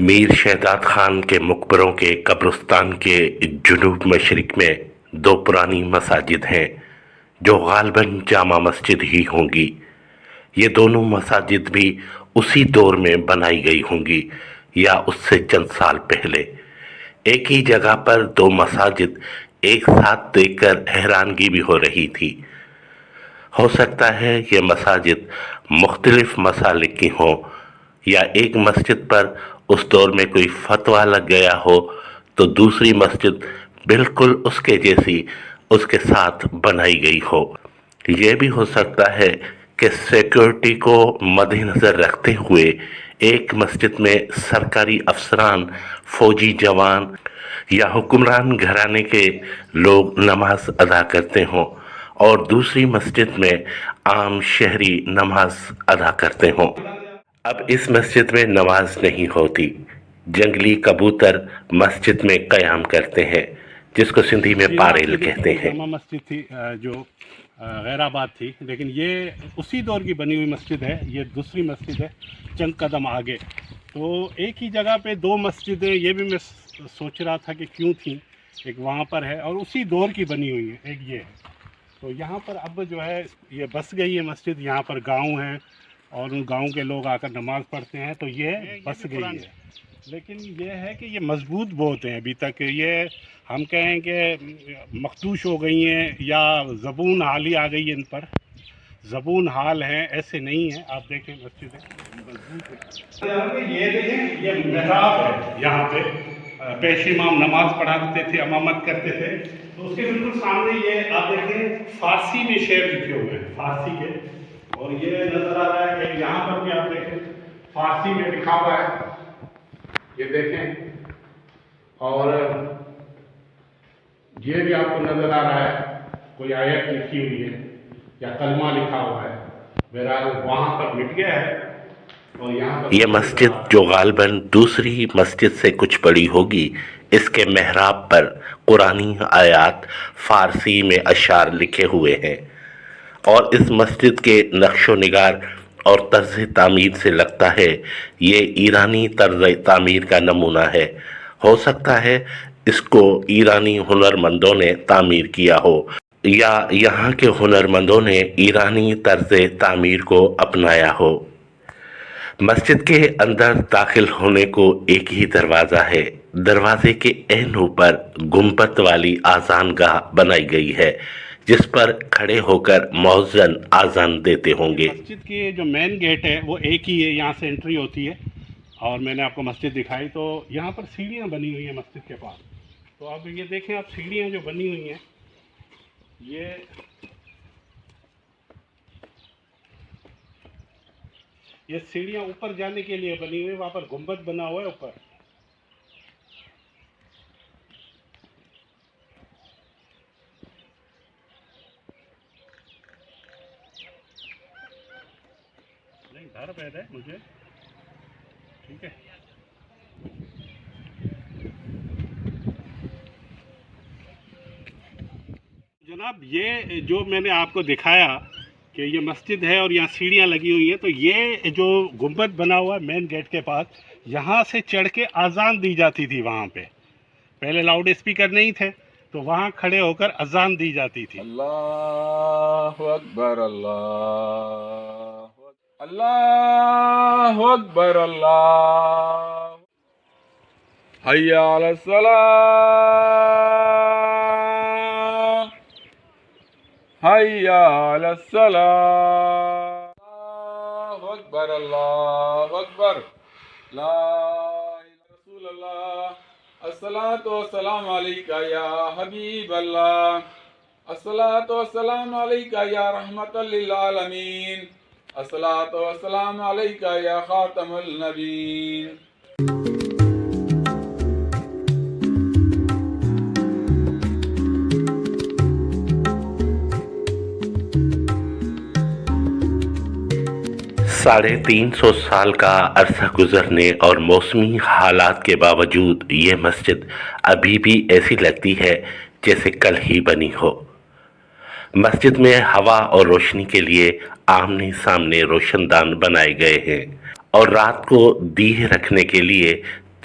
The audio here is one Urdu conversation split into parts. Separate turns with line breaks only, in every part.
میر شہزاد خان کے مقبروں کے قبرستان کے جنوب مشرق میں دو پرانی مساجد ہیں جو غالباً جامع مسجد ہی ہوں گی۔ یہ دونوں مساجد بھی اسی دور میں بنائی گئی ہوں گی یا اس سے چند سال پہلے۔ ایک ہی جگہ پر دو مساجد ایک ساتھ دیکھ کر حیرانگی بھی ہو رہی تھی۔ ہو سکتا ہے یہ مساجد مختلف مسالک کی ہوں یا ایک مسجد پر اس دور میں کوئی فتویٰ لگ گیا ہو تو دوسری مسجد بالکل اس کے جیسی اس کے ساتھ بنائی گئی ہو۔ یہ بھی ہو سکتا ہے کہ سیکیورٹی کو مد نظر رکھتے ہوئے ایک مسجد میں سرکاری افسران، فوجی جوان یا حکمران گھرانے کے لوگ نماز ادا کرتے ہوں اور دوسری مسجد میں عام شہری نماز ادا کرتے ہوں۔ اب اس مسجد میں نماز نہیں ہوتی۔ جنگلی کبوتر مسجد میں قیام کرتے ہیں جس کو سندھی میں پاریل کہتے ہیں۔
جامع مسجد تھی جو غیر آباد تھی، لیکن یہ اسی دور کی بنی ہوئی مسجد ہے۔ یہ دوسری مسجد ہے چند قدم آگے۔ تو ایک ہی جگہ پہ دو مسجدیں، یہ بھی میں سوچ رہا تھا کہ کیوں تھیں۔ ایک وہاں پر ہے اور اسی دور کی بنی ہوئی ہے، ایک یہ ہے۔ تو یہاں پر اب جو ہے یہ بس گئی ہے مسجد، یہاں پر گاؤں ہیں اور ان گاؤں کے لوگ آ کر نماز پڑھتے ہیں، تو یہ بس گئی ہے۔ لیکن یہ ہے کہ یہ مضبوط بہت ہیں ابھی تک۔ یہ ہم کہیں کہ مخدوش ہو گئی ہیں یا زبون حالی آ گئی ہے ان پر، زبون حال ہیں، ایسے نہیں ہیں۔ آپ دیکھیں مسجدیں مضبوط ہیں۔ یہ دیکھیں، یہ محراب ہے، یہاں پہ پیش امام نماز پڑھاتے تھے، امامت کرتے تھے۔ تو اس کے بالکل سامنے یہ آپ دیکھیں فارسی میں شعر لکھے ہوئے ہیں، فارسی کے، اور یہ نظر آ رہا ہے کہ یہاں پر بھی آپ دیکھیں فارسی میں لکھا ہوا ہے، یہ دیکھیں، اور یہ بھی آپ کو نظر آ رہا ہے کوئی آیت لکھی ہوئی ہے یا کلمہ لکھا ہوا ہے۔ بہرحال وہاں پر مٹ گیا ہے اور یہاں پر
یہ مسجد جو غالباً دوسری مسجد سے کچھ بڑی ہوگی، اس کے محراب پر قرآنی آیات فارسی میں اشعار لکھے ہوئے ہیں، اور اس مسجد کے نقش و نگار اور طرز تعمیر سے لگتا ہے یہ ایرانی طرز تعمیر کا نمونہ ہے۔ ہو سکتا ہے اس کو ایرانی ہنرمندوں نے تعمیر کیا ہو یا یہاں کے ہنرمندوں نے ایرانی طرز تعمیر کو اپنایا ہو۔ مسجد کے اندر داخل ہونے کو ایک ہی دروازہ ہے۔ دروازے کے عین اوپر گنبد والی آذان گاہ بنائی گئی ہے جس پر کھڑے ہو کر مؤذن آذان دیتے ہوں گے۔
مسجد کی جو مین گیٹ ہے وہ ایک ہی ہے، یہاں سے انٹری ہوتی ہے، اور میں نے آپ کو مسجد دکھائی تو یہاں پر سیڑھیاں بنی ہوئی ہیں مسجد کے پاس۔ تو اب یہ دیکھیں آپ، سیڑھیاں جو بنی ہوئی ہیں، یہ سیڑھیاں اوپر جانے کے لیے بنی ہوئی ہیں، وہاں پر گنبد بنا ہوا ہے اوپر۔ نہیں ڈر پیدا ہے مجھے، ٹھیک ہے۔ جناب یہ جو میں نے آپ کو دکھایا کہ یہ مسجد ہے اور یہاں سیڑھیاں لگی ہوئی ہیں، تو یہ جو گنبد بنا ہوا ہے مین گیٹ کے پاس، یہاں سے چڑھ کے اذان دی جاتی تھی وہاں پہ۔ پہلے لاؤڈ اسپیکر نہیں تھے تو وہاں کھڑے ہو کر اذان دی جاتی تھی۔
اللہ اکبر، اللہ اللہ اکبر، اللہ حی علی الصلاۃ، حی علی الصلاۃ، اللہ اکبر، اللہ اکبر، لا الہ الا رسول اللہ، الصلاۃ والسلام علیک یا حبیب اللہ، الصلاۃ والسلام علیک یا رحمت للعالمین، الصلاۃ والسلام علیک یا خاتم النبیین۔
350 سال کا عرصہ گزرنے اور موسمی حالات کے باوجود یہ مسجد ابھی بھی ایسی لگتی ہے جیسے کل ہی بنی ہو۔ مسجد میں ہوا اور روشنی کے لیے آمنے سامنے روشن دان بنائے گئے ہیں اور رات کو دیے رکھنے کے لیے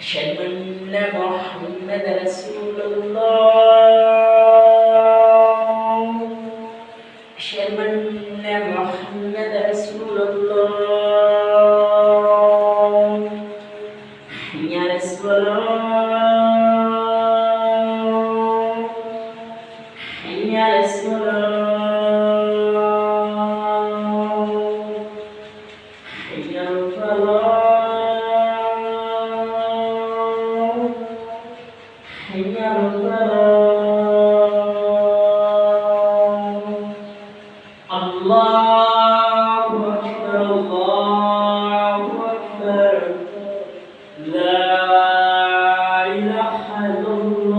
أشهد أن محمد رسول الله أشهد أن محمد رسول الله حي على الصلاة حي على الصلاة حي على الفلاح حي على الفلاح الله أكبر الله أكبر لا إله إلا الله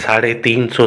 350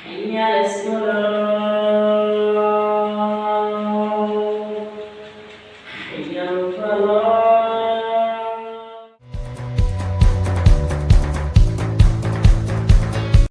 حي على الصلاة